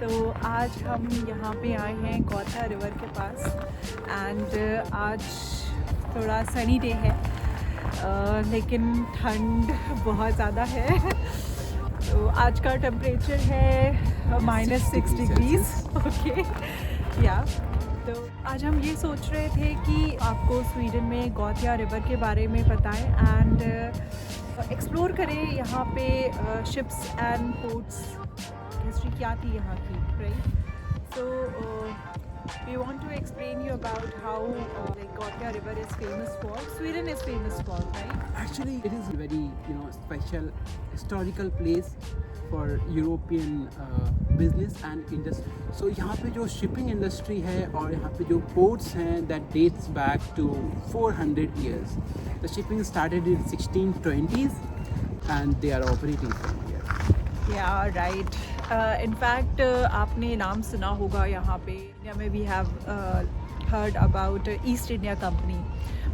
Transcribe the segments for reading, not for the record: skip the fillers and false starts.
तो आज हम यहाँ पे आए हैं गौथिया रिवर के पास एंड आज थोड़ा सनी डे है लेकिन ठंड बहुत ज़्यादा है। तो आज का टेम्परेचर है -6 डिग्रीज। ओके या तो आज हम ये सोच रहे थे कि आपको स्वीडन में गौथिया रिवर के बारे में बताएं एंड एक्सप्लोर करें यहाँ पे शिप्स एंड पोर्ट्स हिस्ट्री क्या थी यहाँ की, right. So we want to explain you about how like Gotya River is famous for. Sweden is famous for, right? Actually, it is a very special historical place for European business and industry. So यहाँ पे जो shipping industry है और यहाँ पे जो ports हैं that dates back to 400 years. The shipping started in 1620s and they are operating from here. Yeah, right. In fact, आपने नाम सुना होगा यहाँ पे इंडिया में we have heard about East India Company.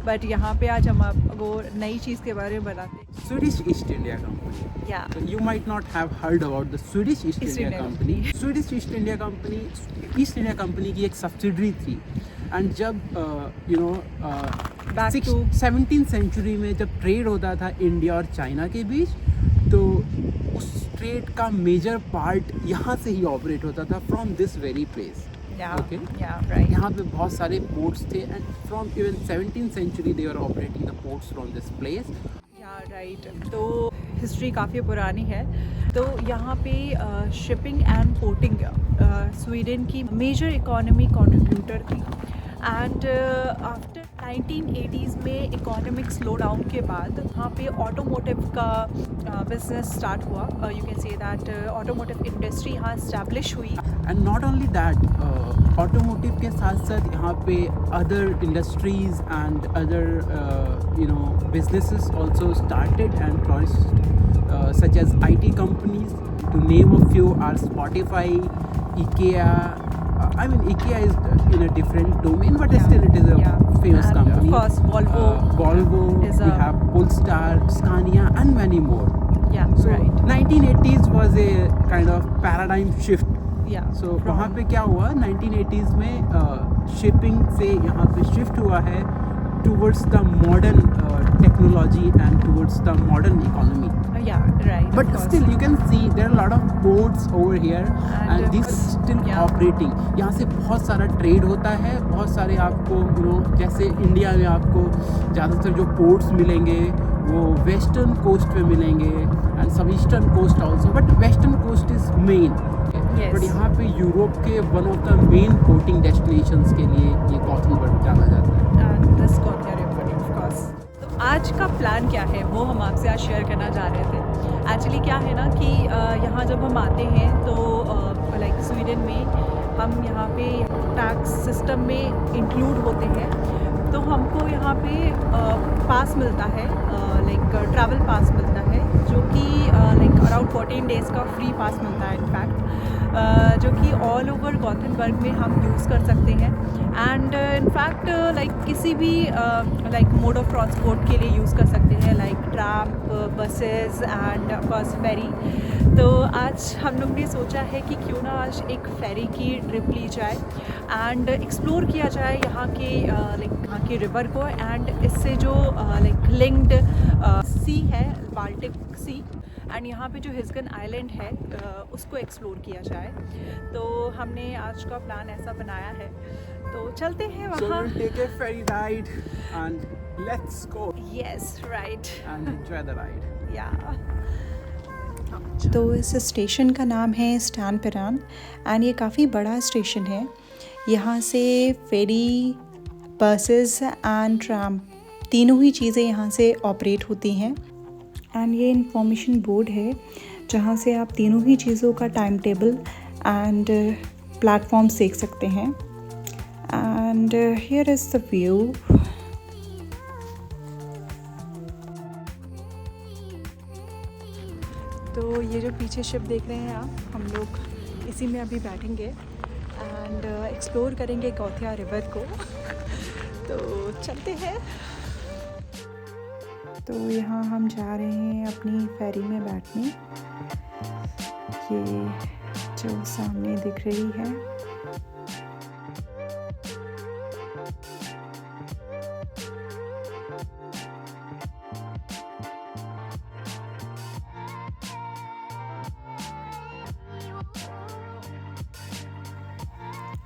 But यहाँ पे आज हम आपको नई चीज़ के बारे में बताते हैं। Swedish East India Company. Yeah. So you might not have heard about the Swedish East India Company. Swedish East India Company, East India Company की एक subsidiary थी. And जब Back to 17th century में जब ट्रेड होता था India और China के बीच, तो उस ट्रेड का मेजर पार्ट यहाँ से ही ऑपरेट होता था from this very place. Okay. Yeah, right. यहाँ पे बहुत सारे पोर्ट्स थे and from even 17th century they were operating the ports from this place. Yeah, right. तो हिस्ट्री काफ़ी पुरानी है। तो यहाँ पे शिपिंग एंड पोर्टिंग स्वीडन की मेजर इकोनॉमी कंट्रीब्यूटर थी एंड आफ्टर 1980s में इकोनॉमिक स्लो डाउन के बाद वहाँ पे ऑटोमोटिव का बिजनेस स्टार्ट हुआ। You can say that automotive industry यहाँ इस्टेब्लिश हुई। And not only that, automotive के साथ साथ यहाँ पे other industries and other businesses also started and flourished, such as IT companies. To name a few are Spotify, IKEA. I mean, IKEA is in a different domain, but still it is a famous and company. Of course, Volvo. Volvo, we have Polestar, Scania, and many more. Yeah, So right. 1980s was a kind of paradigm shift. Yeah. So वहाँ पे क्या हुआ 1980s में shipping से यहाँ पे shift हुआ है towards the modern technology and towards the modern economy. Yeah, right. But still you can see there are a lot of ports over here and this is still operating. यहाँ से बहुत सारा trade होता है, बहुत सारे आपको जैसे इंडिया में आपको ज़्यादातर जो पोर्ट्स मिलेंगे वो वेस्टर्न कोस्ट पे मिलेंगे एंड सब eastern coast also, but western coast is main. But यहाँ पे यूरोप के one of the main porting destinations के लिए ये गॉथेनबर्ग जाना जाता है। तो आज का प्लान क्या है वो हम आपसे आज शेयर करना चाह रहे थे। एक्चुअली क्या है ना कि यहाँ जब हम आते हैं तो लाइक स्वीडन में हम यहाँ पे टैक्स सिस्टम में इंक्लूड होते हैं, तो हमको यहाँ पे पास मिलता है, लाइक ट्रैवल पास मिलता है जो कि लाइक अराउंड 14 डेज़ का फ्री पास मिलता है इनफैक्ट, जो कि ऑल ओवर गॉथेनबर्ग में हम यूज़ कर सकते हैं एंड इनफैक्ट लाइक किसी भी लाइक मोड ऑफ ट्रांसपोर्ट के लिए यूज़ कर सकते हैं, लाइक ट्राम, बसेस एंड बस फेरी। तो आज हम लोग ने सोचा है कि क्यों ना आज एक फेरी की ट्रिप ली जाए एंड एक्सप्लोर किया जाए यहाँ के लाइक यहाँ के रिवर को एंड इससे जो लाइक लिंक्ड सी है बाल्टिक सी एंड यहाँ पे जो हिस्गन आइलैंड है उसको एक्सप्लोर किया जाए। तो हमने आज का प्लान ऐसा बनाया है, तो चलते हैं वहाँ। So we'll take a ferry ride and let's go. Yes, right. And enjoy the ride. Yeah. तो इस स्टेशन का नाम है स्टैन पेरान एंड ये काफ़ी बड़ा स्टेशन है। यहाँ से फेरी, बसेस एंड ट्राम तीनों ही चीज़ें यहाँ से ऑपरेट होती हैं एंड ये इंफॉर्मेशन बोर्ड है जहाँ से आप तीनों ही चीज़ों का टाइम टेबल एंड प्लेटफॉर्म्स देख सकते हैं and here is the view. तो ये जो पीछे शिप देख रहे हैं आप, हम लोग इसी में अभी बैठेंगे एंड एक्सप्लोर करेंगे गौथिया रिवर को। तो चलते हैं। तो यहाँ हम जा रहे हैं अपनी फेरी में बैठने। ये जो सामने दिख रही है।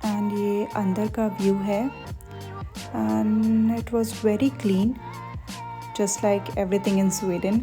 एंड ये अंदर का व्यू है and it was very clean just like everything in Sweden.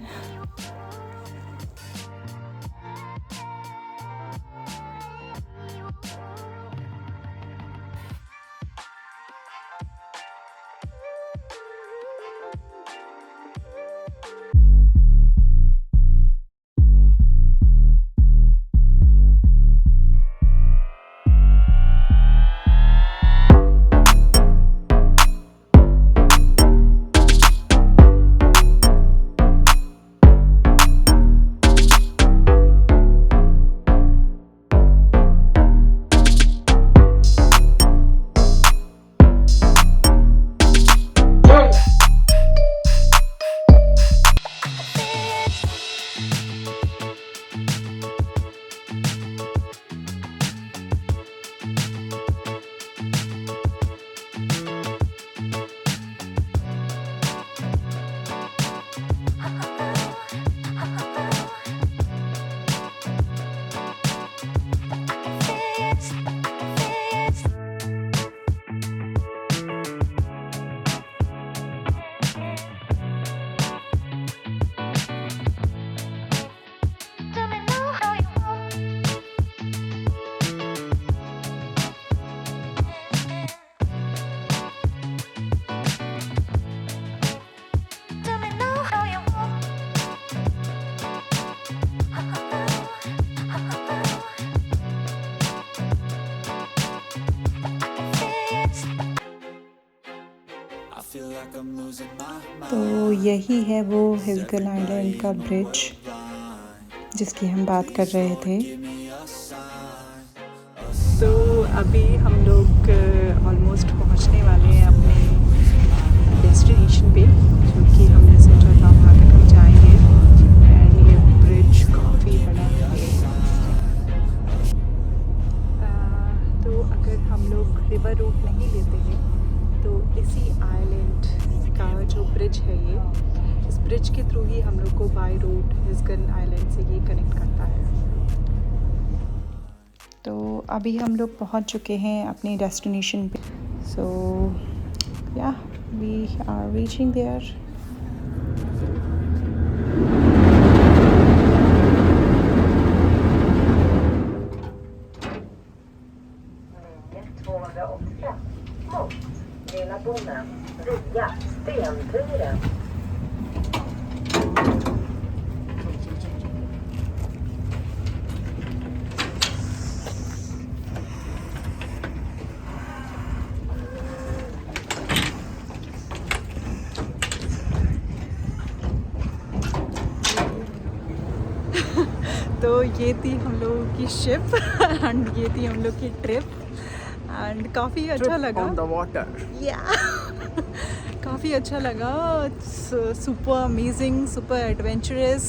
तो यही है वो हिल्सगन आइलैंड का ब्रिज जिसकी हम बात कर रहे थे। तो अभी हम लोग ऑलमोस्ट पहुंचने वाले हैं अपने डेस्टिनेशन पे, जो कि हमने सोचा था वहाँ तक हम जाएंगे। एंड ये ब्रिज काफ़ी बड़ा है। तो अगर हम लोग रिवर रूट नहीं लेते हैं तो इसी आइलैंड का जो ब्रिज है ये, इस ब्रिज के थ्रू ही हम लोग को बाय रोड हिल्सगन आइलैंड से ये कनेक्ट करता है। तो अभी हम लोग पहुंच चुके हैं अपनी डेस्टिनेशन पे। सो या we are reaching there. via Stenturen. तो ये थी हम लोगों की शिप एंड ये थी हम लोग की ट्रिप एंड काफ़ी अच्छा लगा। On the water. या काफ़ी अच्छा लगा। Super amazing, super adventurous